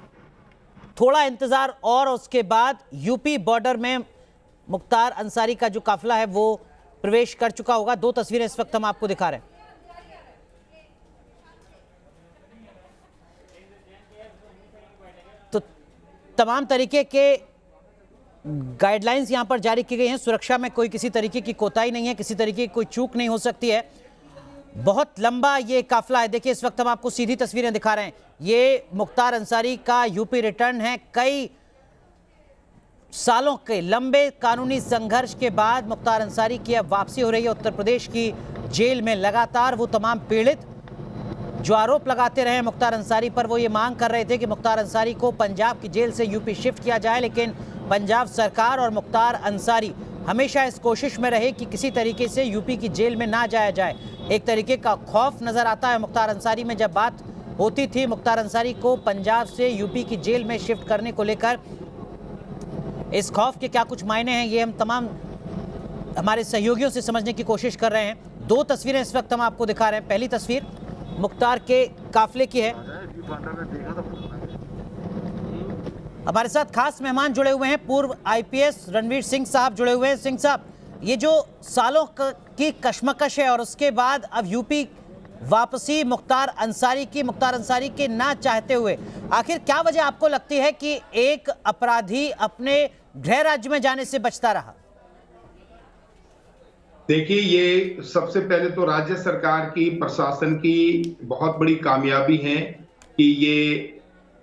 [SPEAKER 8] थोड़ा इंतजार और उसके बाद यूपी बॉर्डर में मुख्तार अंसारी का जो काफिला है वो प्रवेश कर चुका होगा। दो तस्वीरें इस वक्त हम आपको दिखा रहे हैं। तो तमाम तरीके के गाइडलाइंस यहां पर जारी की गई हैं। सुरक्षा में कोई किसी तरीके की कोताही नहीं है, किसी तरीके की कोई चूक नहीं हो सकती है। बहुत लंबा ये काफिला है। देखिए, इस वक्त हम आपको सीधी तस्वीरें दिखा रहे हैं। ये मुख्तार अंसारी का यूपी रिटर्न है। कई सालों के लंबे कानूनी संघर्ष के बाद मुख्तार अंसारी की अब वापसी हो रही है उत्तर प्रदेश की जेल में। लगातार वो तमाम पीड़ित जो आरोप लगाते रहे मुख्तार अंसारी पर, वो ये मांग कर रहे थे कि मुख्तार अंसारी को पंजाब की जेल से यूपी शिफ्ट किया जाए, लेकिन पंजाब सरकार और मुख्तार अंसारी हमेशा इस कोशिश में रहे कि किसी तरीके से यूपी की जेल में ना जाया जाए। एक तरीके का खौफ नजर आता है मुख्तार अंसारी में। जब बात होती थी मुख्तार अंसारी को पंजाब से यूपी की जेल में शिफ्ट करने को लेकर, इस खौफ के क्या कुछ मायने हैं ये हम तमाम हमारे सहयोगियों से समझने की कोशिश कर रहे हैं। दो तस्वीरें इस वक्त हम आपको दिखा रहे हैं। पहली तस्वीर मुख्तार के काफिले की है। हमारे साथ खास मेहमान जुड़े हुए हैं, पूर्व आईपीएस रणवीर सिंह साहब जुड़े हुए हैं। सिंह साहब, ये जो सालों की कशमकश है और उसके बाद अब यूपी वापसी मुख्तार अंसारी के ना चाहते हुए, आखिर क्या वजह आपको लगती है कि एक अपराधी अपने गृह राज्य में जाने से बचता रहा?
[SPEAKER 7] देखिए, ये सबसे पहले तो राज्य सरकार की, प्रशासन की बहुत बड़ी कामयाबी है कि ये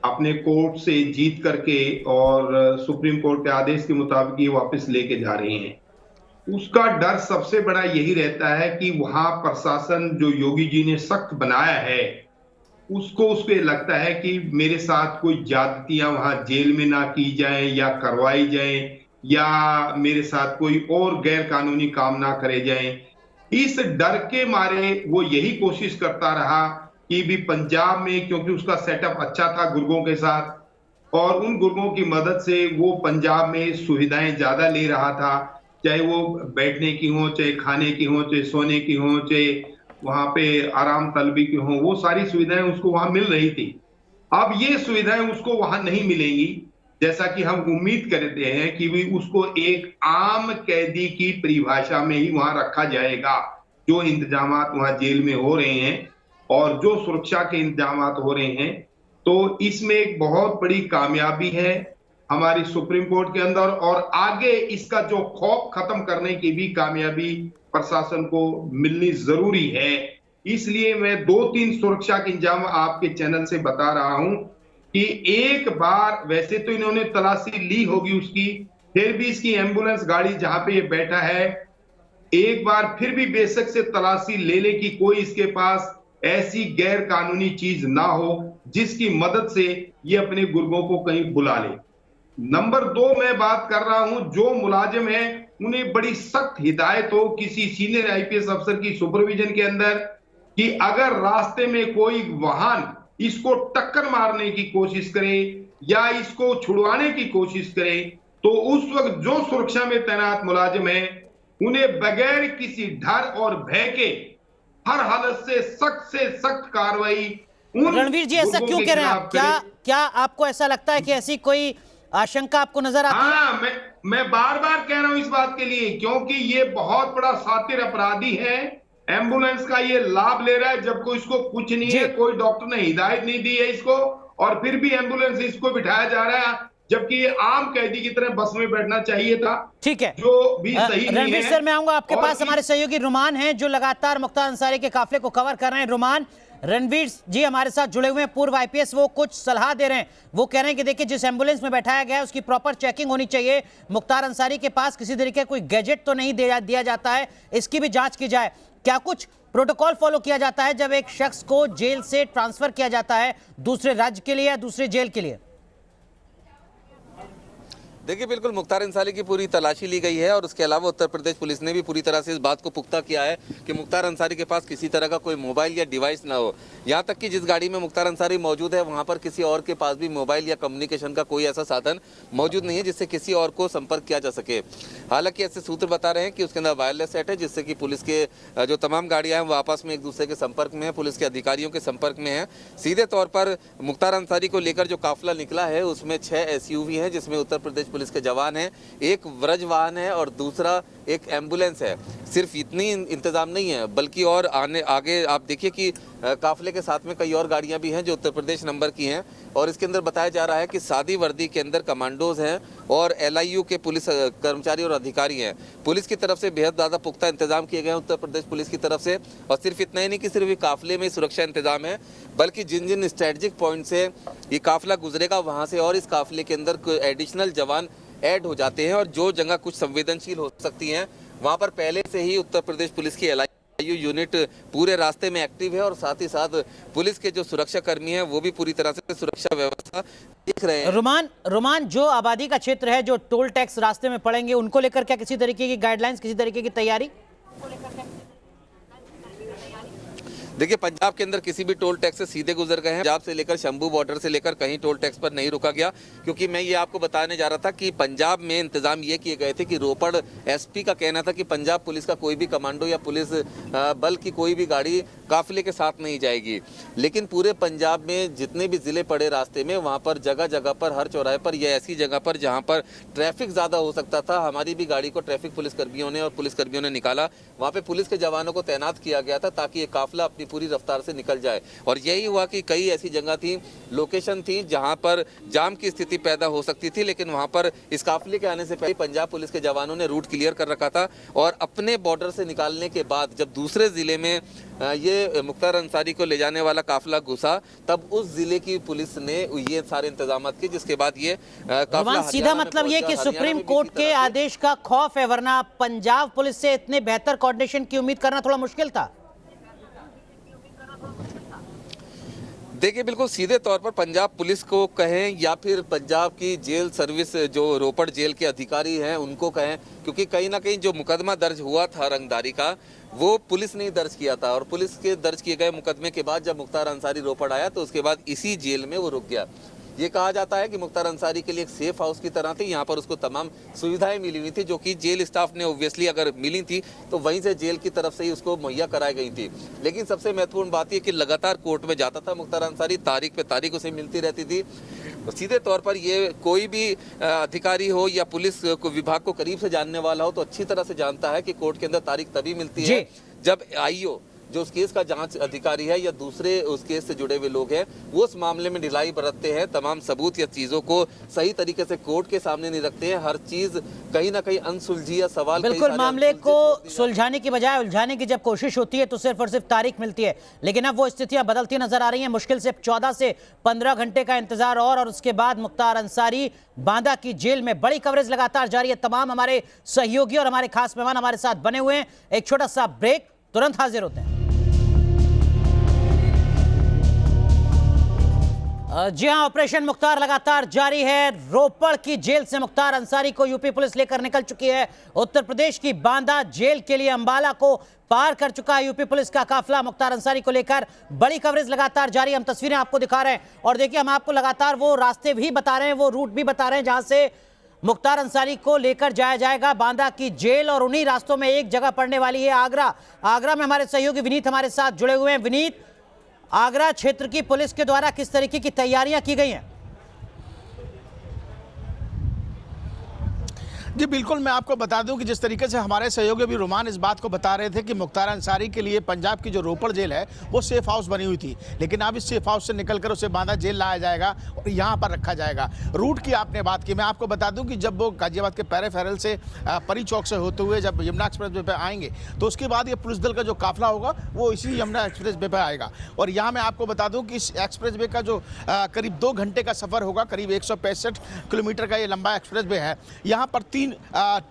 [SPEAKER 7] अपने कोर्ट से जीत करके और सुप्रीम कोर्ट के आदेश के मुताबिक ये वापस लेके जा रहे हैं। उसका डर सबसे बड़ा यही रहता है कि वहां प्रशासन जो योगी जी ने सख्त बनाया है उसको लगता है कि मेरे साथ कोई ज्यादतियां वहां जेल में ना की जाए या करवाई जाए, या मेरे साथ कोई और गैर कानूनी काम ना करे जाए। इस डर के मारे वो यही कोशिश करता रहा कि भी पंजाब में, क्योंकि उसका सेटअप अच्छा था गुर्गों के साथ, और उन गुर्गों की मदद से वो पंजाब में सुविधाएं ज्यादा ले रहा था, चाहे वो बैठने की हो, चाहे खाने की हो, चाहे सोने की हो, चाहे वहां पे आराम तलबी की हो, वो सारी सुविधाएं उसको वहां मिल रही थी। अब ये सुविधाएं उसको वहां नहीं मिलेंगी, जैसा कि हम उम्मीद करते हैं कि भी उसको एक आम कैदी की परिभाषा में ही वहां रखा जाएगा। जो इंतजामात वहां जेल में हो रहे हैं और जो सुरक्षा के इंतजामात हो रहे हैं, तो इसमें एक बहुत बड़ी कामयाबी है हमारी सुप्रीम कोर्ट के अंदर, और आगे इसका जो खौफ खत्म करने की भी कामयाबी प्रशासन को मिलनी जरूरी है। इसलिए मैं 2-3 सुरक्षा के इंतजाम आपके चैनल से बता रहा हूं कि एक बार वैसे तो इन्होंने तलाशी ली होगी उसकी, फिर भी इसकी एम्बुलेंस गाड़ी जहां पे ये बैठा है, एक बार फिर भी बेशक से तलाशी ले ले कि कोई इसके पास ऐसी गैर कानूनी चीज ना हो जिसकी मदद से ये अपने गुर्गों को कहीं बुला ले। नंबर 2 मैं बात कर रहा हूं, जो मुलाजिम है उन्हें बड़ी सख्त हिदायत हो किसी सीनियर आईपीएस अफसर की सुपरविजन के अंदर कि अगर रास्ते में कोई वाहन इसको टक्कर मारने की कोशिश करे या इसको छुड़वाने की कोशिश करे, तो उस वक्त जो सुरक्षा में तैनात मुलाजिम है उन्हें बगैर किसी डर और भय के हर हालत से सख्त कार्रवाई।
[SPEAKER 8] रणवीर जी, ऐसा क्यों कह रहे हैं आप? क्या आपको ऐसा लगता है कि ऐसी कोई आशंका आपको नजर आती है?
[SPEAKER 7] हाँ, मैं बार बार कह रहा हूं इस बात के लिए, क्योंकि ये बहुत बड़ा शातिर अपराधी है। एम्बुलेंस का ये लाभ ले रहा है, जबकि इसको कुछ नहीं है, कोई डॉक्टर ने हिदायत नहीं दी है इसको, और फिर भी एम्बुलेंस इसको बिठाया जा रहा है, जबकि ये आम कैदी की तरह बस में बैठना चाहिए था।
[SPEAKER 8] ठीक है,
[SPEAKER 7] जो भी सही नहीं
[SPEAKER 8] रणवीर
[SPEAKER 7] है।
[SPEAKER 8] सर, मैं आऊंगा आपके पास। हमारे सहयोगी रुमान हैं जो लगातार मुख्तार अंसारी के काफिले को कवर कर रहे हैं। रुमान, रणवीर जी हमारे साथ जुड़े हुए हैं, पूर्व आईपीएस, वो कुछ सलाह दे रहे हैं। वो कह रहे हैं कि देखिए, जिस एम्बुलेंस में बैठाया गया है उसकी प्रॉपर चेकिंग होनी चाहिए। मुख्तार अंसारी के पास किसी तरीके का कोई गैजेट तो नहीं दिया जाता है, इसकी भी जांच की जाए। क्या कुछ प्रोटोकॉल फॉलो किया जाता है जब एक शख्स को जेल से ट्रांसफर किया जाता है दूसरे राज्य के लिए या दूसरे जेल के लिए?
[SPEAKER 4] देखिए, बिल्कुल मुख्तार अंसारी की पूरी तलाशी ली गई है और उसके अलावा उत्तर प्रदेश पुलिस ने भी पूरी तरह से इस बात को पुख्ता किया है कि मुख्तार अंसारी के पास किसी तरह का कोई मोबाइल या डिवाइस ना हो। यहाँ तक कि जिस गाड़ी में मुख्तार अंसारी मौजूद है वहाँ पर किसी और के पास भी मोबाइल या कम्युनिकेशन का कोई ऐसा साधन मौजूद नहीं है जिससे किसी और को संपर्क किया जा सके। हालांकि ऐसे सूत्र बता रहे हैं कि उसके अंदर वायरलेस सेट है, जिससे कि पुलिस के जो तमाम गाड़ियाँ हैं वो आपस में एक दूसरे के संपर्क में है, पुलिस के अधिकारियों के संपर्क में है। सीधे तौर पर मुख्तार अंसारी को लेकर जो काफिला निकला है उसमें 6 SUV हैं, जिसमें उत्तर प्रदेश पुलिस के जवान हैं, एक व्रज वाहन है और दूसरा एक एम्बुलेंस है। सिर्फ इतनी इंतजाम नहीं है, बल्कि और आगे आप देखिए कि काफिले के साथ में कई और गाड़ियां भी हैं जो उत्तर प्रदेश नंबर की हैं, और इसके अंदर बताया जा रहा है कि सादी वर्दी के अंदर कमांडोज हैं और LIU के पुलिस कर्मचारी और अधिकारी हैं। पुलिस की तरफ से बेहद ज़्यादा पुख्ता इंतजाम किए गए हैं उत्तर प्रदेश पुलिस की तरफ से। और सिर्फ इतना ही नहीं कि सिर्फ काफिले में सुरक्षा इंतजाम है, बल्कि जिन जिन स्ट्रेटेजिक पॉइंट से ये काफिला गुजरेगा वहाँ से और इस काफिले के अंदर एडिशनल जवान ऐड हो जाते हैं, और जो जगह कुछ संवेदनशील हो सकती हैं वहाँ पर पहले से ही उत्तर प्रदेश पुलिस की LIU यूनिट पूरे रास्ते में एक्टिव है, और साथ ही साथ पुलिस के जो सुरक्षा कर्मी हैं वो भी पूरी तरह से सुरक्षा व्यवस्था देख रहे हैं।
[SPEAKER 8] रुमान, जो आबादी का क्षेत्र है, जो टोल टैक्स रास्ते में पड़ेंगे, उनको लेकर क्या किसी तरीके की गाइडलाइंस, किसी तरीके की तैयारी?
[SPEAKER 4] देखिए, पंजाब के अंदर किसी भी टोल टैक्स से सीधे गुजर गए हैं। पंजाब से लेकर शंभू बॉर्डर से लेकर कहीं टोल टैक्स पर नहीं रुका गया, क्योंकि मैं ये आपको बताने जा रहा था कि पंजाब में इंतजाम ये किए गए थे कि रोपड़ SP का कहना था कि पंजाब पुलिस का कोई भी कमांडो या पुलिस बल की कोई भी गाड़ी काफिले के साथ नहीं जाएगी। लेकिन पूरे पंजाब में जितने भी जिले पड़े रास्ते में, वहाँ पर जगह जगह पर, हर चौराहे पर या ऐसी जगह पर जहाँ पर ट्रैफिक ज़्यादा हो सकता था, हमारी भी गाड़ी को ट्रैफिक पुलिसकर्मियों ने और पुलिसकर्मियों ने निकाला। वहाँ पे पुलिस के जवानों को तैनात किया गया था ताकि ये काफिला अपनी पूरी रफ्तार से निकल जाए। और यही हुआ कि कई ऐसी जगह थी, लोकेशन थी जहां पर जाम की स्थिति पैदा हो सकती थी, लेकिन वहां पर इस काफिले के आने से पहले पंजाब पुलिस के जवानों ने रूट क्लियर कर रखा था। और अपने बॉर्डर से निकालने के बाद जब दूसरे जिले में ये मुख्तार अंसारी को ले जाने वाला काफिला घुसा, तब उस जिले की पुलिस ने ये सारे इंतजाम किए, जिसके बाद ये काफिला
[SPEAKER 8] सीधा मतलब ये कि सुप्रीम कोर्ट के आदेश का खौफ है, वरना पंजाब पुलिस से इतने बेहतर कोऑर्डिनेशन की उम्मीद करना थोड़ा मुश्किल था।
[SPEAKER 4] देखिए, बिल्कुल सीधे तौर पर पंजाब पुलिस को कहें या फिर पंजाब की जेल सर्विस जो रोपड़ जेल के अधिकारी हैं उनको कहें, क्योंकि कहीं ना कहीं जो मुकदमा दर्ज हुआ था रंगदारी का, वो पुलिस ने दर्ज किया था। और पुलिस के दर्ज किए गए मुकदमे के बाद जब मुख्तार अंसारी रोपड़ आया तो उसके बाद इसी जेल में वो रुक गया। ये कहा जाता है कि मुख्तार अंसारी के लिए एक सेफ हाउस की तरह थी, यहाँ पर उसको तमाम सुविधाएं मिली हुई थी, जो कि जेल स्टाफ ने ऑब्वियसली अगर मिली थी तो वहीं से जेल की तरफ से ही उसको मुहैया कराई गई थी। लेकिन सबसे महत्वपूर्ण बात यह कि लगातार कोर्ट में जाता था मुख्तार अंसारी, तारीख पे तारीख उसे मिलती रहती थी। सीधे तौर पर ये कोई भी अधिकारी हो या पुलिस को विभाग को करीब से जानने वाला हो तो अच्छी तरह से जानता है कि कोर्ट के अंदर तारीख तभी मिलती है जब IO जो उस केस का जांच अधिकारी है या दूसरे उस केस से जुड़े हुए लोग हैं, वो उस मामले में ढिलाई बरतते हैं, तमाम सबूत या चीजों को सही तरीके से कोर्ट के सामने नहीं रखते हैं। हर चीज कहीं ना कहीं अनसुलझी या सवाल
[SPEAKER 8] बिल्कुल मामले को सुलझाने की बजाय उलझाने की जब कोशिश होती है तो सिर्फ और सिर्फ तारीख मिलती है। लेकिन अब वो स्थितियां बदलती नजर आ रही हैं। मुश्किल से 14 से 15 घंटे का इंतजार और उसके बाद मुख्तार अंसारी बांदा की जेल में। बड़ी कवरेज लगातार जारी है। तमाम हमारे सहयोगी और हमारे खास मेहमान हमारे साथ बने हुए हैं। एक छोटा सा ब्रेक, तुरंत हाजिर होते हैं। जी हां, ऑपरेशन मुख्तार लगातार जारी है। रोपड़ की जेल से मुख्तार अंसारी को यूपी पुलिस लेकर निकल चुकी है। उत्तर प्रदेश की बांदा जेल के लिए अंबाला को पार कर चुका है यूपी पुलिस का काफिला मुख्तार अंसारी को लेकर। बड़ी कवरेज लगातार जारी, हम तस्वीरें आपको दिखा रहे हैं और देखिए हम आपको लगातार वो रास्ते भी बता रहे हैं, वो रूट भी बता रहे हैं जहां से मुख्तार अंसारी को लेकर जाया जाएगा बांदा की जेल। और उन्हीं रास्तों में एक जगह पड़ने वाली है आगरा। आगरा में हमारे सहयोगी विनीत हमारे साथ जुड़े हुए हैं। विनीत, आगरा क्षेत्र की पुलिस के द्वारा किस तरीके की तैयारियां की गई हैं?
[SPEAKER 10] जी बिल्कुल, मैं आपको बता दूं कि जिस तरीके से हमारे सहयोगी अभी रुमान इस बात को बता रहे थे कि मुख्तार अंसारी के लिए पंजाब की जो रोपड़ जेल है वो सेफ हाउस बनी हुई थी, लेकिन अब इस सेफ हाउस से निकलकर उसे बांदा जेल लाया जाएगा और यहाँ पर रखा जाएगा। रूट की आपने बात की, मैं आपको बता दूं कि जब वो गाजियाबाद के पैरेफेरल से परी चौक से होते हुए जब यमुना एक्सप्रेस वे पर आएंगे तो उसके बाद ये पुलिस दल का जो काफिला होगा वो इसी यमुना एक्सप्रेस वे पर आएगा। और यहाँ मैं आपको बता दूँ कि इस एक्सप्रेस वे का जो करीब 2 घंटे का सफ़र होगा, करीब 165 किलोमीटर का ये लंबा एक्सप्रेस वे है। यहाँ पर 3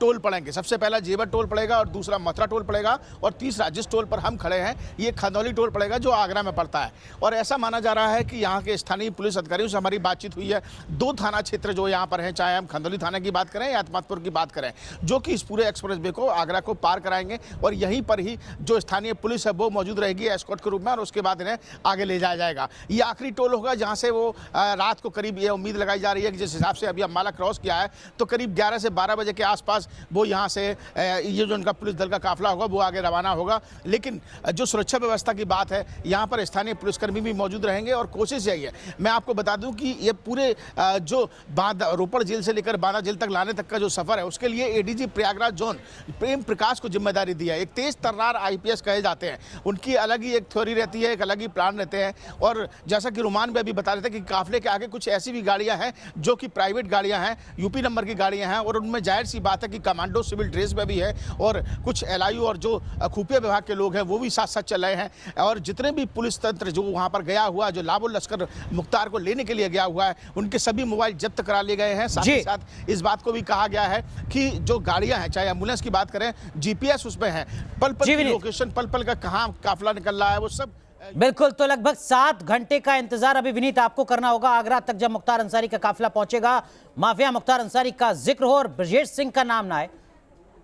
[SPEAKER 10] टोल पड़ेंगे। सबसे पहला जेवर टोल पड़ेगा और दूसरा मथुरा टोल पड़ेगा और तीसरा जिस टोल पर हम खड़े हैं ये खंदौली टोल पड़ेगा जो आगरा में पड़ता है। और ऐसा माना जा रहा है कि यहाँ के स्थानीय पुलिस अधिकारियों से हमारी बातचीत हुई है, 2 थाना क्षेत्र जो यहाँ पर हैं, चाहे हम खंदौली थाना की बात करें या आत्मातपुर की बात करें, जो कि इस पूरे एक्सप्रेस वे को आगरा को पार कराएंगे और यहीं पर ही जो स्थानीय पुलिस है वो मौजूद रहेगी एस्कॉर्ट के रूप में और उसके बाद इन्हें आगे ले जाया जाएगा। ये आखिरी टोल होगा जहाँ से वो रात को करीब ये उम्मीद लगाई जा रही है कि जिस हिसाब से अभी अम्बाला क्रॉस किया है तो करीब 11 से 12 बजे के आसपास वो यहाँ से ये जो उनका पुलिस दल का काफिला होगा वो आगे रवाना होगा। लेकिन जो सुरक्षा व्यवस्था की बात है, यहाँ पर स्थानीय पुलिसकर्मी भी मौजूद रहेंगे और कोशिश यही है। मैं आपको बता दूं कि ये पूरे जो बांदा रोपड़ जेल से लेकर बांदा जेल तक लाने तक का जो सफर है उसके लिए एडीजी प्रयागराज जोन प्रेम प्रकाश को जिम्मेदारी दी है। एक तेज तर्रार आईपीएस कहे जाते हैं, उनकी अलग ही एक थ्योरी रहती है, एक अलग ही प्लान रहते हैं। और जैसा कि रुमान भी अभी बता रहे थे कि काफिले के आगे कुछ ऐसी भी गाड़ियां हैं जो कि प्राइवेट गाड़ियां हैं, यूपी नंबर की गाड़ियां हैं और उनमें जाहिर सी बात है कि कमांडो सिविल ड्रेस में भी है और कुछ एलआईयू और जो खुफिया विभाग के लोग हैं वो भी साथ साथ चल रहे हैं। और जितने भी पुलिस तंत्र जो वहाँ पर गया हुआ, जो लाबो लश्कर मुख्तार को लेने के लिए गया हुआ है, उनके सभी मोबाइल जब्त करा लिए गए हैं। साथ ही साथ इस बात को भी कहा गया है कि जो गाड़ियां हैं, चाहे एम्बुलेंस की बात करें, जीपीएस उसमें है, पल पल की लोकेशन, पल पल का कहाँ काफिला निकल रहा है वो सब।
[SPEAKER 8] बिल्कुल, तो लगभग 7 घंटे का इंतजार अभी विनीत आपको करना होगा आगरा तक जब मुख्तार अंसारी का काफिला पहुंचेगा। माफिया मुख्तार अंसारी का जिक्र हो और ब्रजेश सिंह का नाम ना आए।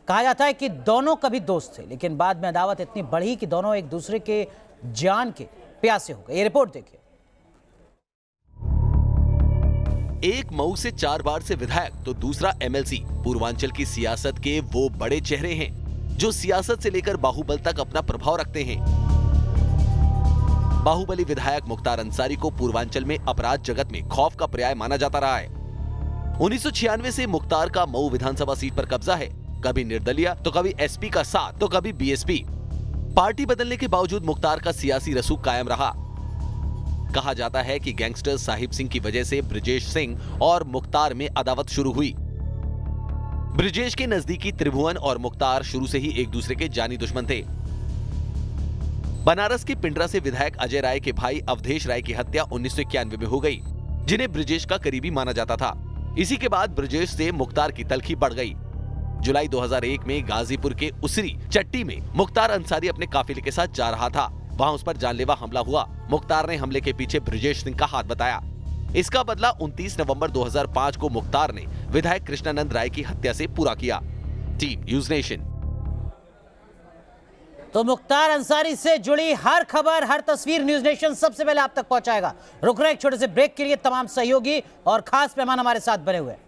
[SPEAKER 8] कहा जाता है कि दोनों कभी दोस्त थे, लेकिन बाद में अदावत इतनी बढ़ी कि दोनों एक दूसरे के जान के प्यासे हो गए। ये रिपोर्ट देखिए।
[SPEAKER 11] एक मऊ से 4 बार से विधायक तो दूसरा एमएलसी, पूर्वांचल की सियासत के वो बड़े चेहरे हैं जो सियासत से लेकर बाहुबल तक अपना प्रभाव रखते हैं। बाहुबली विधायक मुख्तार अंसारी को पूर्वांचल में अपराध जगत में खौफ का पर्याय माना जाता रहा है। 1996 से मुख्तार का मऊ विधानसभा सीट पर कब्जा है, कभी निर्दलीय तो कभी एसपी का साथ तो कभी बीएसपी। पार्टी बदलने के बावजूद मुख्तार का सियासी रसूख कायम रहा। कहा जाता है कि गैंगस्टर साहिब सिंह की वजह से ब्रजेश सिंह और मुख्तार में अदावत शुरू हुई। ब्रजेश के नजदीकी त्रिभुवन और मुख्तार शुरू से ही एक दूसरे के जानी दुश्मन थे। बनारस के पिंडरा से विधायक अजय राय के भाई अवधेश राय की हत्या 1991 में हो गई, जिन्हें ब्रजेश का करीबी माना जाता था। इसी के बाद ब्रजेश से मुख्तार की तलखी बढ़ गई। जुलाई 2001 में गाजीपुर के उसरी चट्टी में मुख्तार अंसारी अपने काफिले के साथ जा रहा था। वहां उस पर जानलेवा हमला हुआ। मुख्तार ने हमले के पीछे ब्रजेश सिंह का हाथ बताया। इसका बदला 29 नवंबर 2005 को मुख्तार ने विधायक कृष्णानंद राय की हत्या से पूरा किया। Team news nation.
[SPEAKER 8] तो मुख्तार अंसारी से जुड़ी हर खबर, हर तस्वीर न्यूज नेशन सबसे पहले आप तक पहुंचाएगा। रुक रहे एक छोटे से ब्रेक के लिए। तमाम सहयोगी और खास मेहमान हमारे साथ बने हुए हैं।